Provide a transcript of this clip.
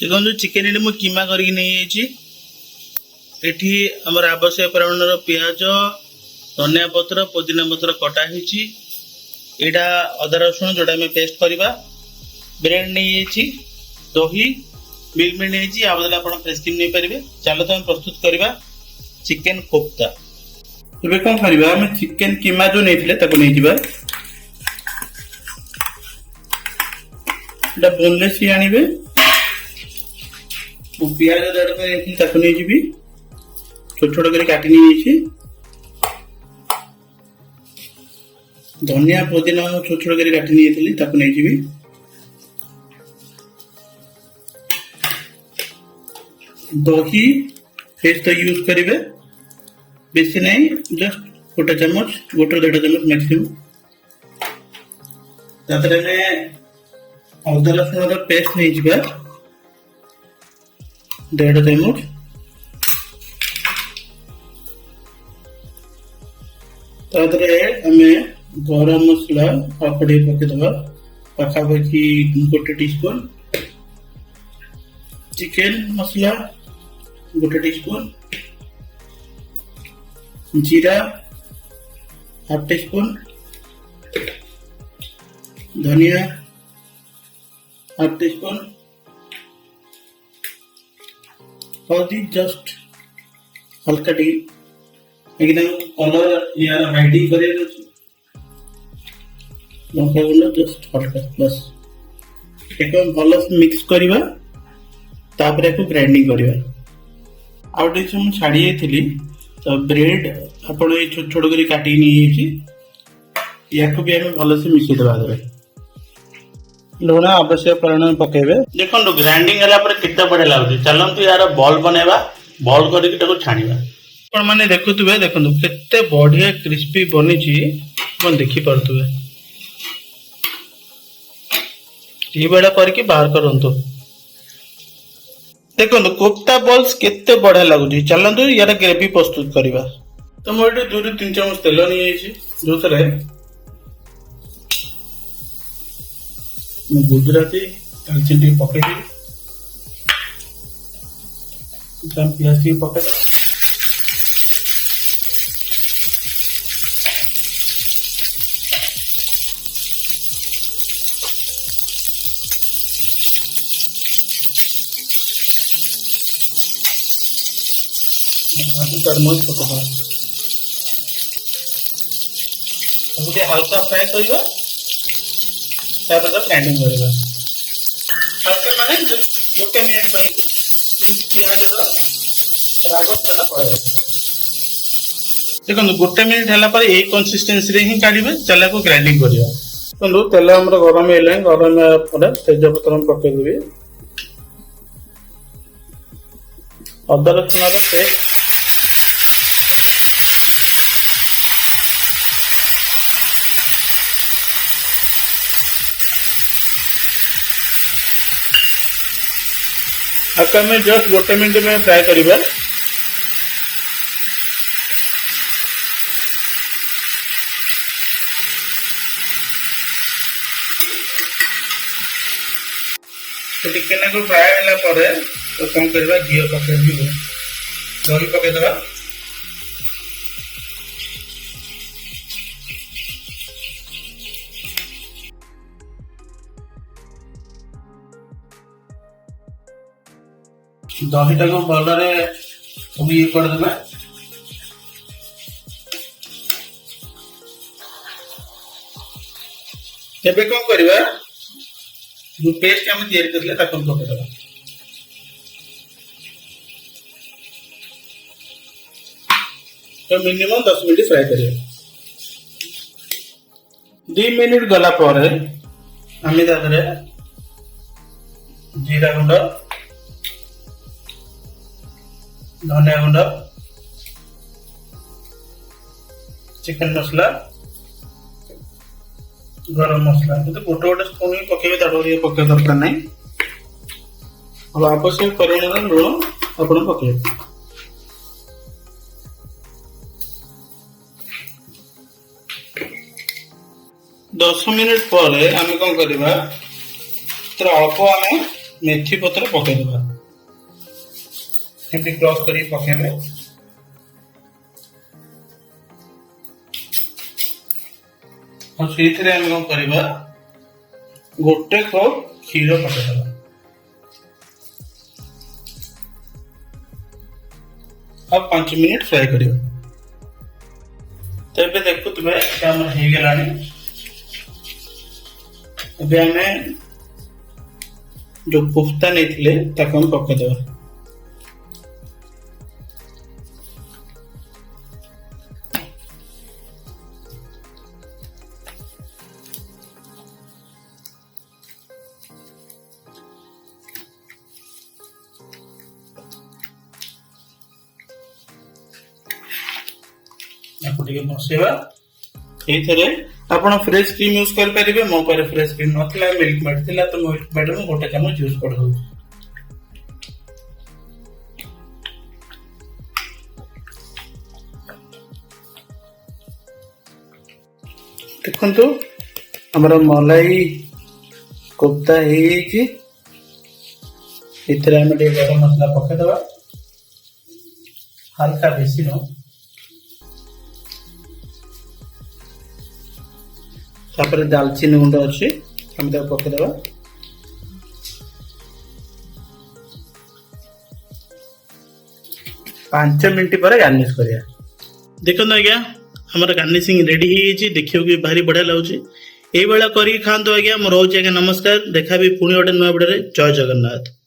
देखो चिकेन ये मुझे कीमा करके नहीं एठी हमर आवश्यक परिमाण पियाज धनिया पत्र पुदीना पत्र कटा होईची एटा अदा रसुण जोड़ा में पेस्ट करवा ब्रेड नहीं दही मिल्क मेड नहीं आ बदले आप फ्रेश क्रीम नहीं पारे। चलो तो हम प्रस्तुत करवा चिकेन कोफ्ता। ଏବେ कौन करवा आम चिकेन कीमा जो नहीं बोनलेस ही आनिबे पियाज नहीं छोट छोट कर काटी नहीं धनिया पुदीना छोट छोट कर काटी नहीं दही पेस्ट तो यूज करेंगे बेसी नहीं जस्ट गोटे चम्मच गोटे 1.5 चम्मच मैक्सिमम अदा रसुण पेस्ट नहीं 1.5 चम्मच आमे गरम मसला अपड़े पकेदबा पाखापाखि गोटे टीस्पून चिकेन मसला गोटे टीस्पून जीरा हाफ टीस्पून धनिया हाफ टीस्पून हल्दी जस्ट हल्का टी एकदम कलर यार हाइडिंग करे लंका गुंड जस्ट हल्का बस एकदम भल मिक्स करवा तापर एको ग्राइंडिंग करवा आउ टे हम छाड़ी थी तो ब्रेड आपण ये छोट छोट कर काटी नहीं या भी आम भल से मिसई देवा लुण आवश्यक परिमाण पकेबे। देखो ग्राइंडिंग केते बढ़िया लगुच चलतु यार बॉल बनवा बॉल करके छाणवा मैंने देखुवे देखो केते बढ़िया क्रिस्पी बनी देखी पारे ये बड़ा करके बाहर करंतु देखो कोफ्ता बॉल्स केते बढ़िया लगुच चलतु यार ग्रेवी प्रस्तुत करवा। तो मुझे 2-3 चम्मच तेल नहीं जो गुजराती दालचीनी पकई प्याज पकई तरमुज पकड़ा हल्का फ्राए करवा ग्राइंडिंग करवा हल्का माने गोटे मिनट प्याज राग पड़ेगा। देखो गोटे मिनट है यही कंसिस्टेंसी रे ही काढ़े चला को ग्राइंडिंग करवा। देखो तेल आम गरम है गरम तेजपत्र पकईदेवी अदा रसुण पेस्ट आपका में जस्ट गोटे मिनट में फ्राई करिबा। तो टिके को फ्राई होला परे तो कौन करबा घी पके दही पके देबा दहीटा को भल सब ये करदे एबे कौन करबा जो पेस्ट हम तैयार करले ताको पकेदबा तो मिनिमम 10 मिनट फ्राई करिए 2 मिनट गला पर हमें दादरे जीरा गुंड धनिया गुंड चिकन मसला गरम मसला तो गोटे गोटे स्पून ही पकेबे ताडो ये पके दरकार नहीं अब आवश्यक परिमाण लुण आपण पकेबे। 10 मिनिट पर आम कौन करवा अल्प आम मेथी पत्र पकेइदेबा एमती क्रॉस करी पकेइबे। और सेथिरे हम कौन करबा गोटे कप क्षीर पकेइदेबा। अब 5 मिनट फ्राई करियो। तो ଏବେ ଦେଖୁଥିବେ ଏଟା ଆମର ହେଇଗଲାଣି। ଏବେ ଆମେ जो कोफ्ता नहीं ताको हम पकेदेबा। बसेवा आपण फ्रेश क्रीम यूज कर परिबे। मो पर फ्रेश क्रीम नथिला, मिल्क मेड थिला, तो मिल्क मेड में गोटे चम्मच यूज कर दउ। देखंतु हमर मलाई कोफ्ता हे कि इतरे हम गरम मसला पके दबा, हल्का बेसी न। तापर दालचीनी गुंड अच्छी हम पकेदेबा। पांच मिनट पर गार्निश करिया। देखो आज्ञा हमारा गार्निशिंग रेडी हो देखिए भारी बढ़िया लगुच। ये करी खातु आज्ञा। मोर रोज आज्ञा नमस्कार। देखा भी पुणी गोटे नुआ वीडियो। जय जगन्नाथ।